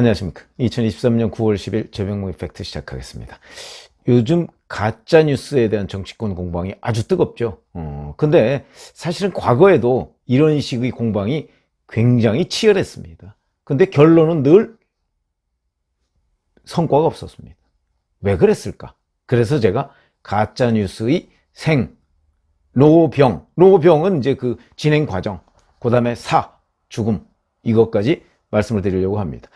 안녕하십니까. 2023년 9월 10일 최병무의 팩트 시작하겠습니다. 요즘 가짜뉴스에 대한 정치권 공방이 아주 뜨겁죠. 근데 사실은 과거에도 이런 식의 공방이 굉장히 치열했습니다. 근데 결론은 늘 성과가 없었습니다. 왜 그랬을까? 그래서 제가 가짜뉴스의 노병은 이제 그 진행 과정, 그 다음에 죽음, 이것까지 말씀을 드리려고 합니다.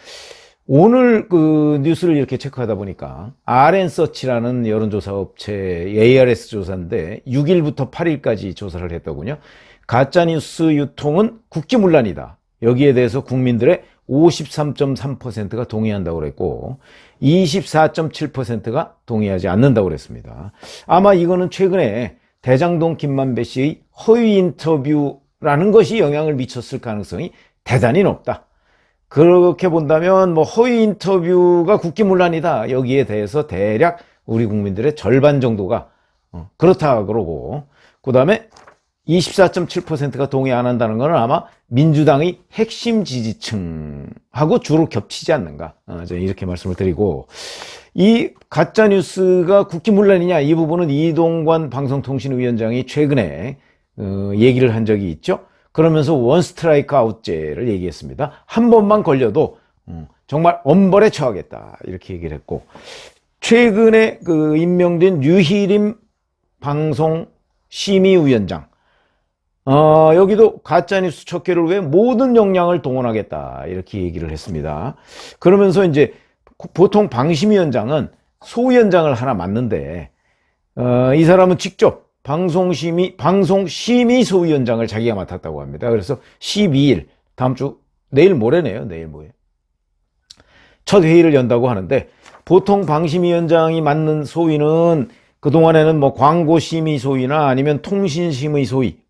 오늘 그 뉴스를 이렇게 체크하다 보니까 RN서치라는 여론조사 업체 ARS 조사인데 6일부터 8일까지 조사를 했더군요. 가짜뉴스 유통은 국기문란이다. 여기에 대해서 국민들의 53.3%가 동의한다고 그랬고 24.7%가 동의하지 않는다고 그랬습니다. 아마 이거는 최근에 대장동 김만배 씨의 허위 인터뷰라는 것이 영향을 미쳤을 가능성이 대단히 높다. 그렇게 본다면 뭐 허위 인터뷰가 국기문란이다. 여기에 대해서 대략 우리 국민들의 절반 정도가 그렇다 그러고, 그 다음에 24.7%가 동의 안 한다는 것은 아마 민주당의 핵심 지지층하고 주로 겹치지 않는가, 저는 이렇게 말씀을 드리고, 이 가짜뉴스가 국기문란이냐, 이 부분은 이동관 방송통신위원장이 최근에 얘기를 한 적이 있죠. 그러면서 원 스트라이크 아웃제를 얘기했습니다. 한 번만 걸려도 정말 엄벌에 처하겠다, 이렇게 얘기를 했고, 최근에 그 임명된 류희림 방송심의위원장, 여기도 가짜뉴스 척결을 위해 모든 역량을 동원하겠다, 이렇게 얘기를 했습니다. 그러면서 이제 보통 방심위원장은 소위원장을 하나 맡는데, 이 사람은 직접 방송심의 소위원장을 자기가 맡았다고 합니다. 그래서 12일, 다음 주, 내일 모레네요. 내일 모레. 첫 회의를 연다고 하는데, 보통 방심위원장이 맡는 소위는 그동안에는 뭐 광고심의 소위나 아니면 통신심의 소위,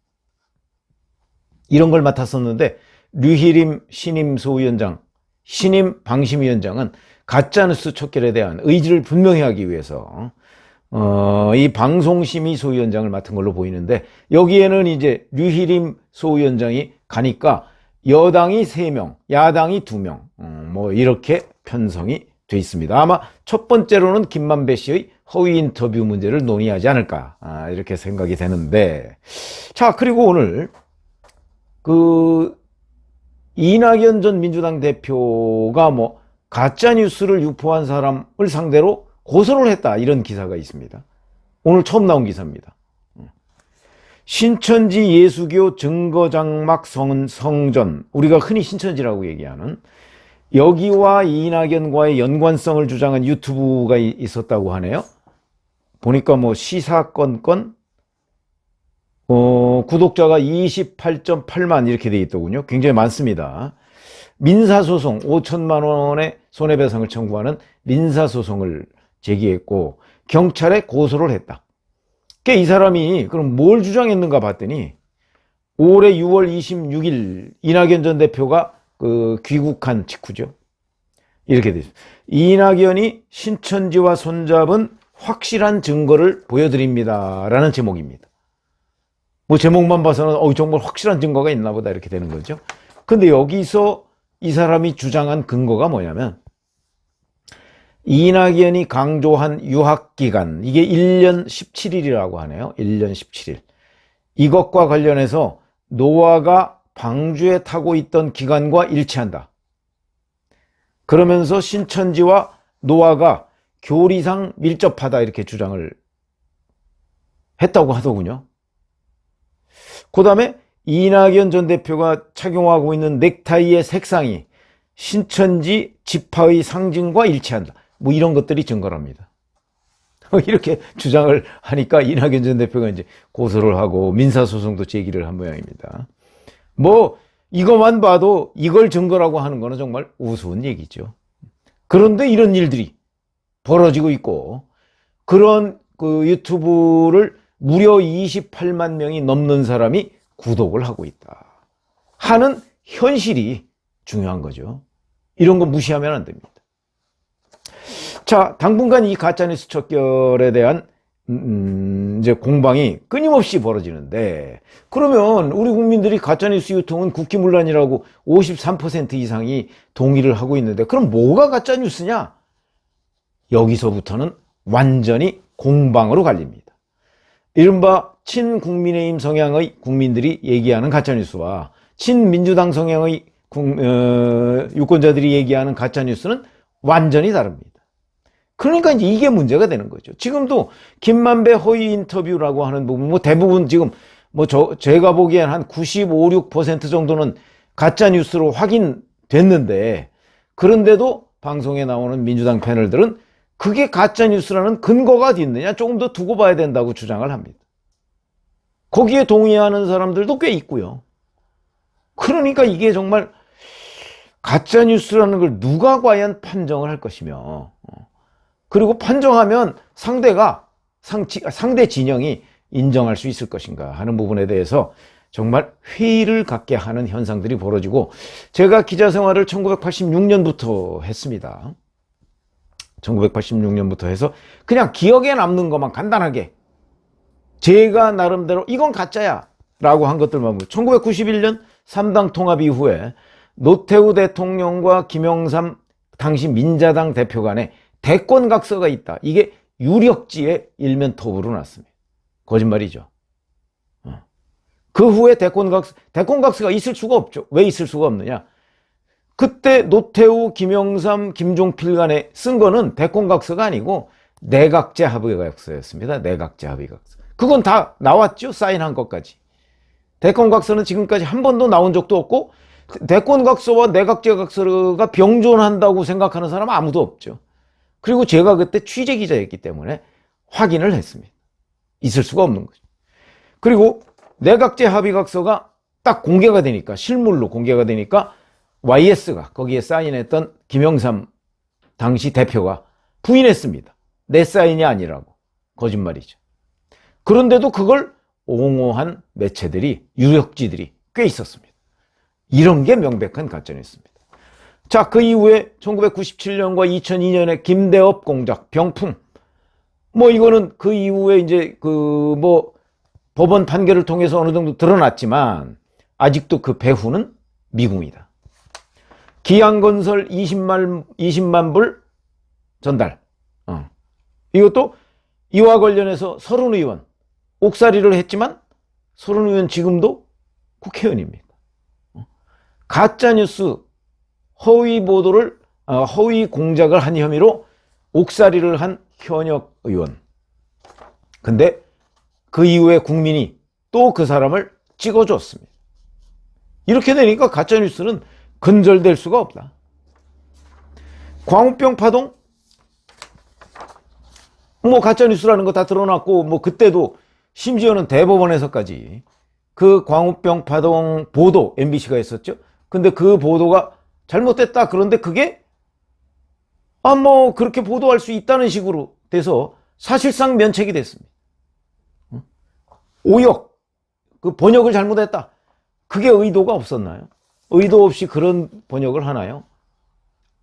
이런 걸 맡았었는데, 류희림 신임 소위원장, 신임 방심위원장은 가짜뉴스 척결에 대한 의지를 분명히 하기 위해서 이 방송심의 소위원장을 맡은 걸로 보이는데, 여기에는 이제 류희림 소위원장이 가니까 여당이 3명, 야당이 2명, 뭐 이렇게 편성이 돼 있습니다. 아마 첫 번째로는 김만배 씨의 허위 인터뷰 문제를 논의하지 않을까, 이렇게 생각이 되는데, 자, 그리고 오늘 그 이낙연 전 민주당 대표가 뭐 가짜뉴스를 유포한 사람을 상대로 고소를 했다, 이런 기사가 있습니다. 오늘 처음 나온 기사입니다. 신천지 예수교 증거장막 성전, 우리가 흔히 신천지라고 얘기하는, 여기와 이낙연과의 연관성을 주장한 유튜브가 있었다고 하네요. 보니까 뭐 시사건건 구독자가 28.8만 이렇게 돼 있더군요. 굉장히 많습니다. 민사소송 5천만 원의 손해배상을 청구하는 민사소송을 제기했고 경찰에 고소를 했다. 그러니까 이 사람이 그럼 뭘 주장했는가 봤더니, 올해 6월 26일 이낙연 전 대표가 그 귀국한 직후죠. 이렇게 되죠. 이낙연이 신천지와 손잡은 확실한 증거를 보여드립니다, 라는 제목입니다. 뭐 제목만 봐서는 정말 확실한 증거가 있나 보다, 이렇게 되는 거죠. 근데 여기서 이 사람이 주장한 근거가 뭐냐면, 이낙연이 강조한 유학기간, 이게 1년 17일이라고 하네요. 1년 17일. 이것과 관련해서 노아가 방주에 타고 있던 기간과 일치한다. 그러면서 신천지와 노아가 교리상 밀접하다, 이렇게 주장을 했다고 하더군요. 그 다음에 이낙연 전 대표가 착용하고 있는 넥타이의 색상이 신천지 지파의 상징과 일치한다. 뭐 이런 것들이 증거랍니다. 이렇게 주장을 하니까 이낙연 전 대표가 이제 고소를 하고 민사소송도 제기를 한 모양입니다. 뭐 이것만 봐도 이걸 증거라고 하는 거는 정말 우스운 얘기죠. 그런데 이런 일들이 벌어지고 있고, 그런 그 유튜브를 무려 28만 명이 넘는 사람이 구독을 하고 있다 하는 현실이 중요한 거죠. 이런 거 무시하면 안 됩니다. 자, 당분간 이 가짜뉴스 척결에 대한 이제 공방이 끊임없이 벌어지는데, 그러면 우리 국민들이 가짜뉴스 유통은 국기문란이라고 53% 이상이 동의를 하고 있는데, 그럼 뭐가 가짜뉴스냐? 여기서부터는 완전히 공방으로 갈립니다. 이른바 친국민의힘 성향의 국민들이 얘기하는 가짜뉴스와 친민주당 성향의 유권자들이 얘기하는 가짜뉴스는 완전히 다릅니다. 그러니까 이제 이게 문제가 되는 거죠. 지금도 김만배 허위 인터뷰라고 하는 부분, 뭐 대부분 지금 제가 보기엔 한 95, 6% 정도는 가짜 뉴스로 확인됐는데, 그런데도 방송에 나오는 민주당 패널들은 그게 가짜 뉴스라는 근거가 어디 있느냐, 조금 더 두고 봐야 된다고 주장을 합니다. 거기에 동의하는 사람들도 꽤 있고요. 그러니까 이게 정말 가짜 뉴스라는 걸 누가 과연 판정을 할 것이며, 그리고 판정하면 상대 진영이 인정할 수 있을 것인가 하는 부분에 대해서 정말 회의를 갖게 하는 현상들이 벌어지고, 제가 기자 생활을 1986년부터 했습니다. 1986년부터 해서 그냥 기억에 남는 것만 간단하게 제가 나름대로 이건 가짜야 라고 한 것들만 보면, 1991년 3당 통합 이후에 노태우 대통령과 김영삼 당시 민자당 대표 간에 대권각서가 있다. 이게 유력지에 일면 톱으로 났습니다. 거짓말이죠. 그 후에 대권각서가 있을 수가 없죠. 왜 있을 수가 없느냐? 그때 노태우, 김영삼, 김종필 간에 쓴 거는 대권각서가 아니고 내각제 합의각서였습니다. 내각제 합의각서. 그건 다 나왔죠. 사인한 것까지. 대권각서는 지금까지 한 번도 나온 적도 없고, 대권각서와 내각제 각서가 병존한다고 생각하는 사람은 아무도 없죠. 그리고 제가 그때 취재기자였기 때문에 확인을 했습니다. 있을 수가 없는 거죠. 그리고 내각제 합의각서가 딱 공개가 되니까, 실물로 공개가 되니까 YS가 거기에 사인했던 김영삼 당시 대표가 부인했습니다. 내 사인이 아니라고. 거짓말이죠. 그런데도 그걸 옹호한 매체들이, 유력지들이 꽤 있었습니다. 이런 게 명백한 가짜뉴스입니다. 자, 그 이후에 1997년과 2002년에 김대업 공작, 병풍. 이거는 그 이후에 이제 법원 판결을 통해서 어느 정도 드러났지만, 아직도 그 배후는 미궁이다. 기양건설 20만 불 전달. 이것도 이와 관련해서 서른 의원 옥살이를 했지만, 서른 의원 지금도 국회의원입니다. 가짜뉴스, 허위 보도를, 허위 공작을 한 혐의로 옥살이를 한 현역 의원. 근데 그 이후에 국민이 또 그 사람을 찍어줬습니다. 이렇게 되니까 가짜뉴스는 근절될 수가 없다. 광우병 파동? 가짜뉴스라는 거 다 드러났고, 그때도 심지어는 대법원에서까지 그 광우병 파동 보도 MBC가 했었죠. 근데 그 보도가 잘못됐다. 그런데 그게 그렇게 보도할 수 있다는 식으로 돼서 사실상 면책이 됐습니다. 오역, 그 번역을 잘못했다. 그게 의도가 없었나요? 의도 없이 그런 번역을 하나요?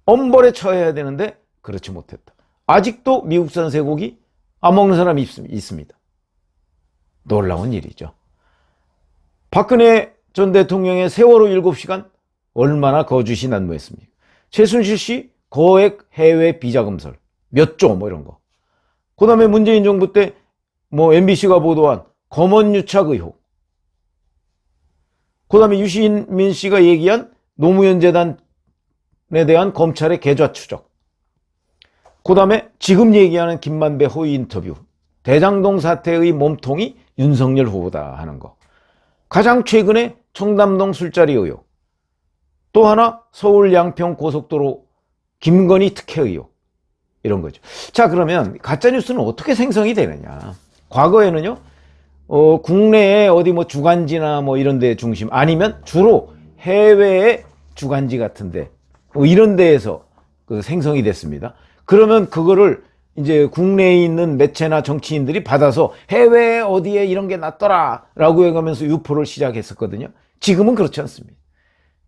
엄벌에 처해야 되는데 그렇지 못했다. 아직도 미국산 쇠고기 안 먹는 사람이 있습니다. 놀라운 일이죠. 박근혜 전 대통령의 세월호 7시간 얼마나 거짓이 난무했습니까? 최순실 씨 거액 해외 비자금설 몇 조 이런 거. 그 다음에 문재인 정부 때 MBC가 보도한 검언유착 의혹. 그 다음에 유시민 씨가 얘기한 노무현 재단에 대한 검찰의 계좌 추적. 그 다음에 지금 얘기하는 김만배 허위 인터뷰. 대장동 사태의 몸통이 윤석열 후보다 하는 거. 가장 최근에 청담동 술자리 의혹. 또 하나 서울 양평 고속도로 김건희 특혜 의혹. 이런 거죠. 자, 그러면 가짜뉴스는 어떻게 생성이 되느냐. 과거에는요, 국내에 어디 주간지나 이런 데 중심, 아니면 주로 해외의 주간지 같은데, 이런 데에서 생성이 됐습니다. 그러면 그거를 이제 국내에 있는 매체나 정치인들이 받아서 해외에 어디에 이런 게 났더라 라고 해가면서 유포를 시작했었거든요. 지금은 그렇지 않습니다.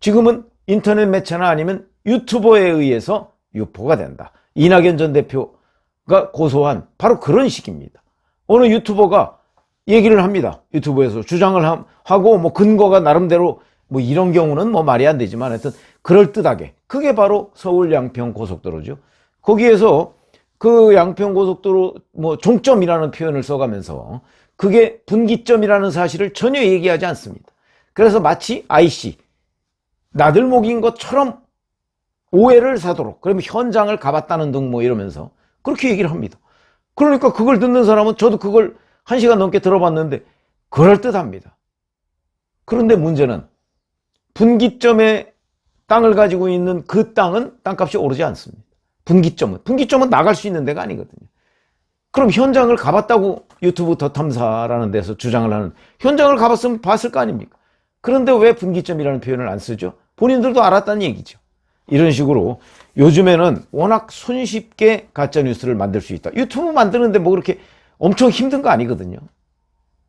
지금은 인터넷 매체나 아니면 유튜버에 의해서 유포가 된다. 이낙연 전 대표가 고소한 바로 그런 식입니다. 어느 유튜버가 얘기를 합니다. 유튜브에서 주장을 하고 뭐 근거가 나름대로 뭐 이런 경우는 뭐 말이 안 되지만 하여튼 그럴듯하게 그게 바로 서울 양평 고속도로죠. 거기에서 그 양평 고속도로 뭐 종점이라는 표현을 써가면서 그게 분기점이라는 사실을 전혀 얘기하지 않습니다. 그래서 마치 IC 나들목인 것처럼 오해를 사도록 그러면 현장을 가봤다는 등 뭐 이러면서 그렇게 얘기를 합니다. 그러니까 그걸 듣는 사람은 저도 그걸 1시간 넘게 들어봤는데 그럴듯합니다. 그런데 문제는 분기점에 땅을 가지고 있는 그 땅은 땅값이 오르지 않습니다. 분기점은 나갈 수 있는 데가 아니거든요. 그럼 현장을 가봤다고 유튜브 더 탐사라는 데서 주장을 하는 현장을 가봤으면 봤을 거 아닙니까? 그런데 왜 분기점이라는 표현을 안 쓰죠? 본인들도 알았다는 얘기죠. 이런 식으로 요즘에는 워낙 손쉽게 가짜뉴스를 만들 수 있다. 유튜브 만드는데 뭐 그렇게 엄청 힘든 거 아니거든요.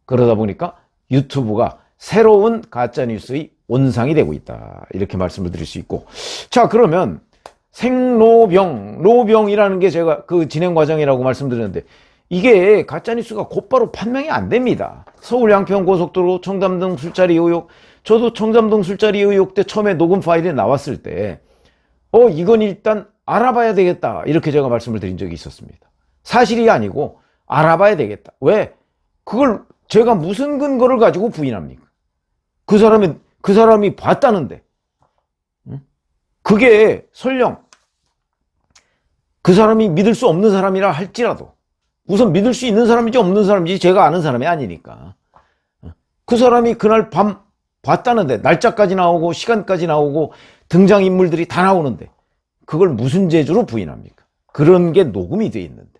그러다 보니까 유튜브가 새로운 가짜뉴스의 온상이 되고 있다. 이렇게 말씀을 드릴 수 있고. 자, 그러면 로병이라는 게 제가 그 진행 과정이라고 말씀드렸는데 이게 가짜뉴스가 곧바로 판명이 안 됩니다. 서울 양평 고속도로 청담동 술자리 의혹, 저도 청담동 술자리 의혹 때 처음에 녹음 파일이 나왔을 때 이건 일단 알아봐야 되겠다 이렇게 제가 말씀을 드린 적이 있었습니다. 사실이 아니고 알아봐야 되겠다. 왜? 그걸 제가 무슨 근거를 가지고 부인합니까? 그 사람이 봤다는데 그게 설령 그 사람이 믿을 수 없는 사람이라 할지라도 우선 믿을 수 있는 사람인지 없는 사람인지 제가 아는 사람이 아니니까 그 사람이 그날 밤 봤다는데 날짜까지 나오고 시간까지 나오고 등장인물들이 다 나오는데 그걸 무슨 재주로 부인합니까? 그런 게 녹음이 돼 있는데.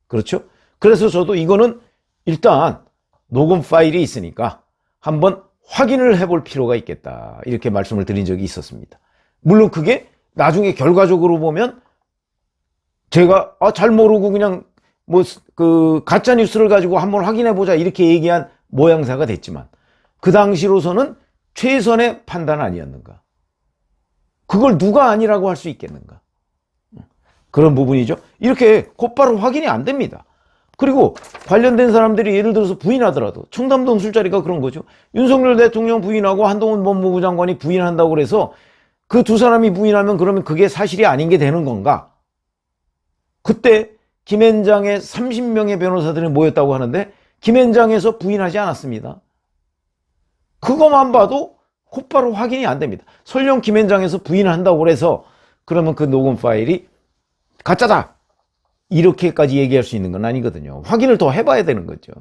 그렇죠? 그래서 저도 이거는 일단 녹음 파일이 있으니까 한번 확인을 해볼 필요가 있겠다 이렇게 말씀을 드린 적이 있었습니다. 물론 그게 나중에 결과적으로 보면 제가 잘 모르고 그냥 뭐 그 가짜 뉴스를 가지고 한번 확인해 보자 이렇게 얘기한 모양새가 됐지만 그 당시로서는 최선의 판단 아니었는가? 그걸 누가 아니라고 할 수 있겠는가? 그런 부분이죠. 이렇게 곧바로 확인이 안 됩니다. 그리고 관련된 사람들이 예를 들어서 부인하더라도 청담동 술자리가 그런 거죠. 윤석열 대통령 부인하고 한동훈 법무부 장관이 부인한다고 그래서 그 두 사람이 부인하면 그러면 그게 사실이 아닌 게 되는 건가? 그때 김앤장에 30명의 변호사들이 모였다고 하는데 김앤장에서 부인하지 않았습니다. 그것만 봐도 곧바로 확인이 안 됩니다. 설령 김앤장에서 부인한다고 그래서 그러면 그 녹음 파일이 가짜다 이렇게까지 얘기할 수 있는 건 아니거든요. 확인을 더 해봐야 되는 거죠.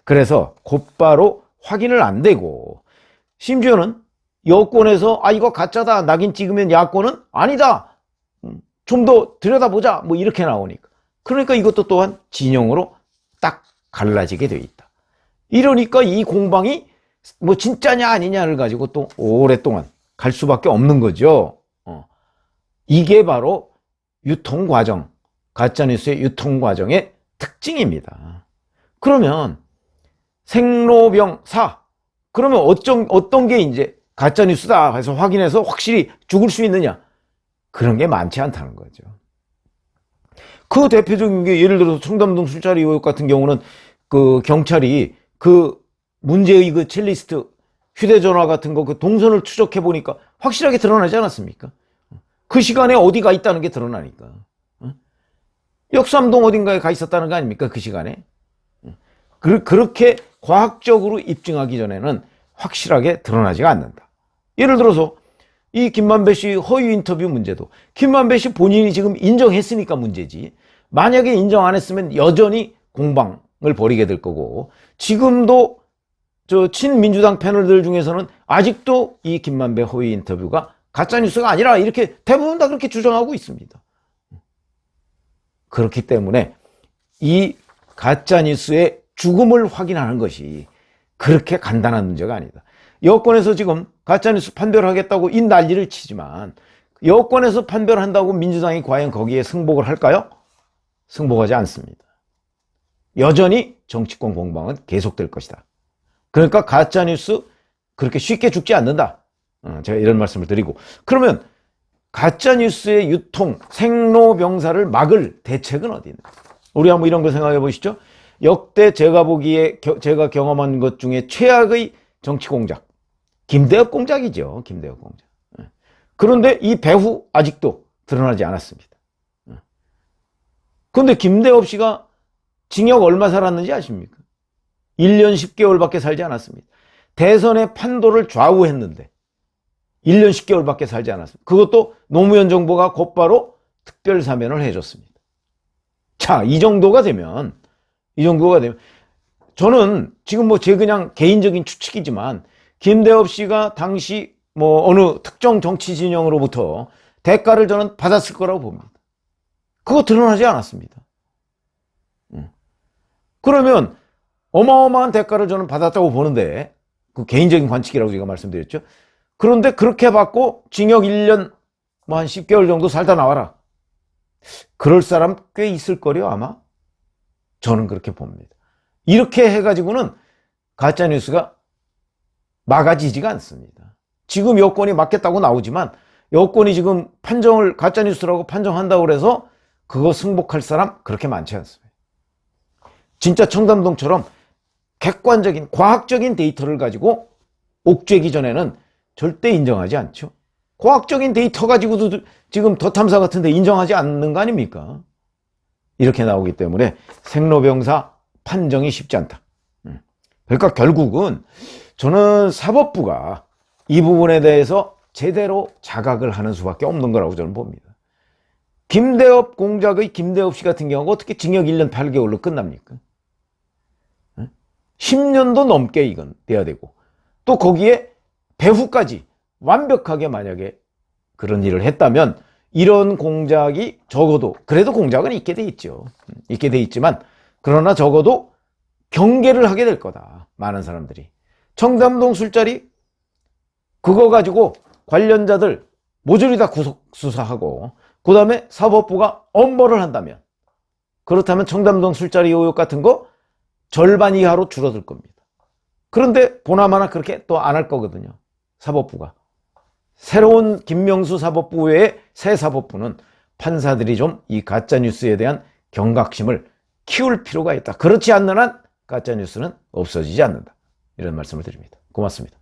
그래서 곧바로 확인을 안 되고 심지어는 여권에서 이거 가짜다 낙인 찍으면 야권은 아니다 좀 더 들여다보자 뭐 이렇게 나오니까 그러니까 이것도 또한 진영으로 딱 갈라지게 돼 있다. 이러니까 이 공방이 뭐 진짜냐 아니냐를 가지고 또 오랫동안 갈 수밖에 없는 거죠. 이게 바로 유통 과정, 가짜뉴스의 유통 과정의 특징입니다. 그러면 생로병사 그러면 어떤 게 이제 가짜뉴스다 해서 확인해서 확실히 죽을 수 있느냐? 그런 게 많지 않다는 거죠. 그 대표적인 게 예를 들어서 청담동 술자리 의혹 같은 경우는 그 경찰이 그 문제의 그 첼리스트 휴대전화 같은 거 그 동선을 추적해 보니까 확실하게 드러나지 않았습니까? 그 시간에 어디가 있다는 게 드러나니까. 역삼동 어딘가에 가 있었다는 거 아닙니까? 그 시간에. 그렇게 과학적으로 입증하기 전에는 확실하게 드러나지가 않는다. 예를 들어서 이 김만배 씨 허위 인터뷰 문제도 김만배 씨 본인이 지금 인정했으니까 문제지. 만약에 인정 안 했으면 여전히 공방을 벌이게 될 거고 지금도 저 친민주당 패널들 중에서는 아직도 이 김만배 허위 인터뷰가 가짜뉴스가 아니라 이렇게 대부분 다 그렇게 주장하고 있습니다. 그렇기 때문에 이 가짜뉴스의 죽음을 확인하는 것이 그렇게 간단한 문제가 아니다. 여권에서 지금 가짜뉴스 판별하겠다고 이 난리를 치지만 여권에서 판별한다고 민주당이 과연 거기에 승복을 할까요? 승복하지 않습니다. 여전히 정치권 공방은 계속될 것이다. 그러니까 가짜뉴스 그렇게 쉽게 죽지 않는다. 제가 이런 말씀을 드리고 그러면 가짜뉴스의 유통, 생로병사를 막을 대책은 어디 있나? 우리 한번 이런 거 생각해 보시죠. 역대 제가 보기에 제가 경험한 것 중에 최악의 정치 공작. 김대엽 공작이죠. 김대엽 공작. 그런데 이 배후 아직도 드러나지 않았습니다. 그런데 김대엽 씨가 징역 얼마 살았는지 아십니까? 1년 10개월밖에 살지 않았습니다. 대선의 판도를 좌우했는데 1년 10개월밖에 살지 않았습니다. 그것도 노무현 정부가 곧바로 특별 사면을 해줬습니다. 자, 이 정도가 되면 저는 지금 뭐 제 그냥 개인적인 추측이지만 김대엽 씨가 당시 뭐 어느 특정 정치 진영으로부터 대가를 저는 받았을 거라고 봅니다. 그거 드러나지 않았습니다. 그러면 어마어마한 대가를 저는 받았다고 보는데, 그 개인적인 관측이라고 제가 말씀드렸죠. 그런데 그렇게 받고 징역 1년 뭐 한 10개월 정도 살다 나와라. 그럴 사람 꽤 있을 거요 아마. 저는 그렇게 봅니다. 이렇게 해가지고는 가짜뉴스가 막아지지가 않습니다. 지금 여권이 맞겠다고 나오지만 여권이 지금 판정을 가짜뉴스라고 판정한다고 해서 그거 승복할 사람 그렇게 많지 않습니다. 진짜 청담동처럼 객관적인 과학적인 데이터를 가지고 옥죄기 전에는 절대 인정하지 않죠. 과학적인 데이터 가지고도 지금 더 탐사 같은데 인정하지 않는 거 아닙니까? 이렇게 나오기 때문에 생로병사 판정이 쉽지 않다. 그러니까 결국은 저는 사법부가 이 부분에 대해서 제대로 자각을 하는 수밖에 없는 거라고 저는 봅니다. 김대엽 공작의 김대엽 씨 같은 경우가 어떻게 징역 1년 8개월로 끝납니까? 10년도 넘게 이건 돼야 되고, 또 거기에 배후까지 완벽하게 만약에 그런 일을 했다면 이런 공작이 적어도, 그래도 공작은 있게 돼 있죠. 있게 돼 있지만 그러나 적어도 경계를 하게 될 거다. 많은 사람들이. 청담동 술자리 그거 가지고 관련자들 모조리 다 구속 수사하고 그 다음에 사법부가 엄벌을 한다면, 그렇다면 청담동 술자리 의혹 같은 거 절반 이하로 줄어들 겁니다. 그런데 보나마나 그렇게 또 안 할 거거든요. 사법부가. 새로운 김명수 사법부 외에 새 사법부는 판사들이 좀 이 가짜뉴스에 대한 경각심을 키울 필요가 있다. 그렇지 않는 한 가짜뉴스는 없어지지 않는다. 이런 말씀을 드립니다. 고맙습니다.